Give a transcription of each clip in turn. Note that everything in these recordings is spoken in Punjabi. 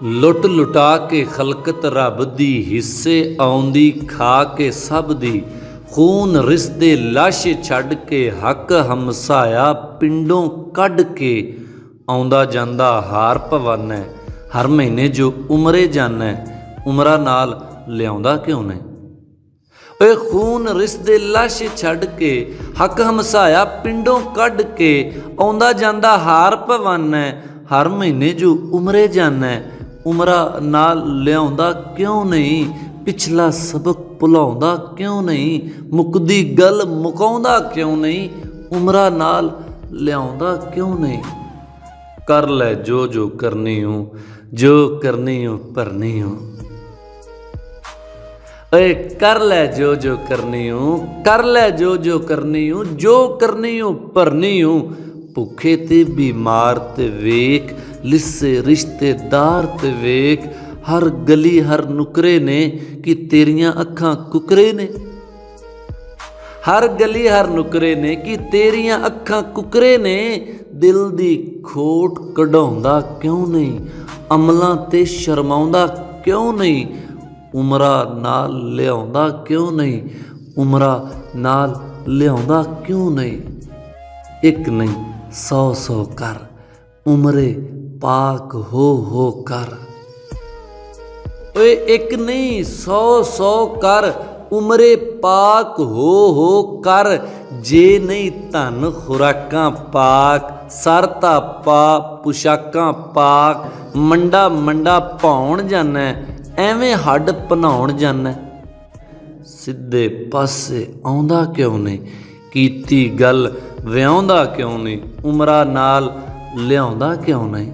ਲੁੱਟ ਲੁਟਾ ਕੇ ਖਲਕਤ ਰੱਬ ਦੀ, ਹਿੱਸੇ ਆਉਂਦੀ ਖਾ ਕੇ ਸਭ ਦੀ। ਖੂਨ ਰਿਸ਼ਤੇ ਲਾਸ਼ੇ ਛੱਡ ਕੇ, ਹੱਕ ਹਮਸਾਇਆ ਪਿੰਡੋਂ ਕੱਢ ਕੇ। ਆਉਂਦਾ ਜਾਂਦਾ ਹਾਰ ਪਵਾਨਾ, ਹਰ ਮਹੀਨੇ ਜੋ ਉਮਰੇ ਜਾਨਾ, ਉਮਰਾਂ ਨਾਲ ਲਿਆਉਂਦਾ ਕਿਉਂ ਨਹੀਂ। ਓਏ ਖੂਨ ਰਿਸ਼ਤੇ ਲਾਸ਼ੇ ਛੱਡ ਕੇ, ਹੱਕ ਹਮਸਾਇਆ ਪਿੰਡੋਂ ਕੱਢ ਕੇ। ਆਉਂਦਾ ਜਾਂਦਾ ਹਾਰ ਪਵਾਨਾ, ਹਰ ਮਹੀਨੇ ਜੋ ਉਮਰੇ ਜਾਨਾ, ਉਮਰਾਂ ਨਾਲ ਲਿਆਉਂਦਾ ਕਿਉਂ ਨਹੀਂ। ਪਿਛਲਾ ਸਬਕ ਭੁਲਾਉਂਦਾ ਕਿਉਂ ਨਹੀਂ, ਮੁੱਕਦੀ ਗੱਲ ਮੁਕਾਉਂਦਾ ਕਿਉਂ ਨਹੀਂ, ਉਮਰਾਂ ਨਾਲ ਲਿਆਉਂਦਾ ਕਿਉਂ ਨਹੀਂ। ਕਰ ਲੈ ਜੋ ਜੋ ਕਰਨੀ ਹੂੰ, ਜੋ ਕਰਨੀ ਹੂੰ ਭਰਨੀ ਹੂੰ। ਓਏ ਕਰ ਲੈ ਜੋ ਜੋ ਕਰਨੀ ਹੂੰ, ਕਰ ਲੈ ਜੋ ਜੋ ਕਰਨੀ ਹੂੰ, ਜੋ ਕਰਨੀ ਹੂੰ ਭਰਨੀ ਹੂੰ। ਭੁੱਖੇ ਤੇ ਬਿਮਾਰ ਤੇ ਵੇਖ, ਲਿੱਸੇ ਰਿਸ਼ਤੇਦਾਰ ਤੇ ਵੇਖ। ਹਰ ਗਲੀ ਹਰ ਨੁਕਰੇ ਨੇ ਕਿ ਤੇਰੀਆਂ ਅੱਖਾਂ ਕੁਕਰੇ ਨੇ। ਹਰ ਗਲੀ ਹਰ ਨੁਕਰੇ ਨੇ ਕਿ ਤੇਰੀਆਂ ਅੱਖਾਂ ਕੁਕਰੇ ਨੇ। ਦਿਲ ਦੀ ਖੋਟ ਕਢਾਉਂਦਾ ਕਿਉਂ ਨਹੀਂ, ਅਮਲਾਂ ਤੇ ਸ਼ਰਮਾਉਂਦਾ ਕਿਉਂ ਨਹੀਂ। ਉਮਰਾਂ ਨਾਲ ਲਿਆਉਂਦਾ ਕਿਉਂ ਨਹੀਂ, ਉਮਰਾਂ ਨਾਲ ਲਿਆਉਂਦਾ ਕਿਉਂ ਨਹੀਂ। ਇੱਕ ਨਹੀਂ 100 ਕਰ, ਉਮਰੇ ਪਾਕ ਹੋ ਕਰ। ਓਏ ਇੱਕ ਨਹੀਂ 100 ਕਰ, ਉਮਰੇ ਪਾਕ ਹੋ ਕਰ। ਜੇ ਨਹੀਂ ਧਨ ਖੁਰਾਕਾਂ ਪਾਕ, ਸਰ ਤਾਂ ਪਾ ਪੁਸ਼ਾਕਾਂ ਪਾਕ। ਮੰਡਾ ਮੰਡਾ ਪਾਉਣ ਜਾਨਾ, ਐਵੇਂ ਹੱਡ ਭਨਾਉਣ ਜਾਨਾ। ਸਿੱਧੇ ਪਾਸੇ ਆਉਂਦਾ ਕਿਉਂ ਨਹੀਂ, ਕੀਤੀ ਗੱਲ ਵਿਆਹੁੰਦਾ ਕਿਉਂ ਨਹੀਂ, ਉਮਰਾਂ ਨਾਲ ਲਿਆਉਂਦਾ ਕਿਉਂ ਨਹੀਂ।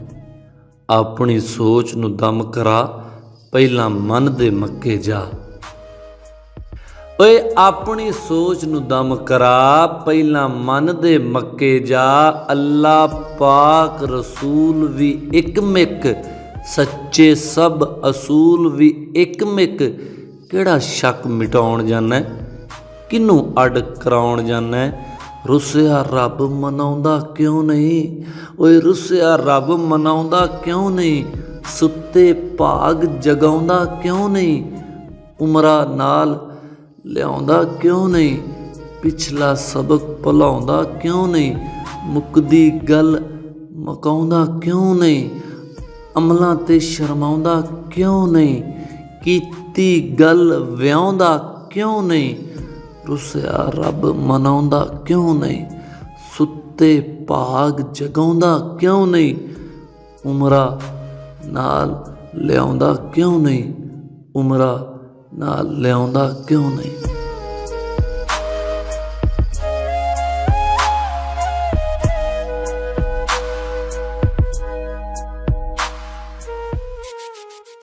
ਆਪਣੀ ਸੋਚ ਨੂੰ ਦਮ ਕਰਾ, ਪਹਿਲਾਂ ਮਨ ਦੇ ਮੱਕੇ ਜਾ। ਓਏ ਆਪਣੀ ਸੋਚ ਨੂੰ ਦਮ ਕਰਾ, ਪਹਿਲਾਂ ਮਨ ਦੇ ਮੱਕੇ ਜਾ। ਅੱਲਾ ਪਾਕ ਰਸੂਲ ਵੀ ਇੱਕ ਮਿੱਕ, ਸੱਚੇ ਸਭ ਅਸੂਲ ਵੀ ਇੱਕ ਮਿੱਕ। ਕਿਹੜਾ ਸ਼ੱਕ ਮਿਟਾਉਣ ਜਾਨਾ, ਕਿਹਨੂੰ ਅੱਡ ਕਰਾਉਣ ਜਾਨਾ। ਰੁੱਸਿਆ ਰੱਬ ਮਨਾਉਂਦਾ ਕਿਉਂ ਨਹੀਂ, ਓਏ ਰੁੱਸਿਆ ਰੱਬ ਮਨਾਉਂਦਾ ਕਿਉਂ ਨਹੀਂ। ਸੁੱਤੇ ਭਾਗ ਜਗਾਉਂਦਾ ਕਿਉਂ ਨਹੀਂ, ਉਮਰਾਂ ਨਾਲ ਲਿਆਉਂਦਾ ਕਿਉਂ ਨਹੀਂ। ਪਿਛਲਾ ਸਬਕ ਭੁਲਾਉਂਦਾ ਕਿਉਂ ਨਹੀਂ, ਮੁੱਕਦੀ ਗੱਲ ਮੁਕਾਉਂਦਾ ਕਿਉਂ ਨਹੀਂ। ਅਮਲਾਂ ਤੇ ਸ਼ਰਮਾਉਂਦਾ ਕਿਉਂ ਨਹੀਂ, ਕੀਤੀ ਗੱਲ ਵਿਆਹੁੰਦਾ ਕਿਉਂ ਨਹੀਂ। ਰੁੱਸਿਆ ਰੱਬ ਮਨਾਉਂਦਾ ਕਿਉਂ ਨਹੀਂ, ਸੁੱਤੇ ਭਾਗ ਜਗਾਉਂਦਾ ਕਿਉਂ ਨਹੀਂ। ਉਮਰਾਂ ਨਾਲ ਲਿਆਉਂਦਾ ਕਿਉਂ ਨਹੀਂ, ਉਮਰਾਂ ਨਾਲ ਲਿਆਉਂਦਾ ਕਿਉਂ ਨਹੀਂ।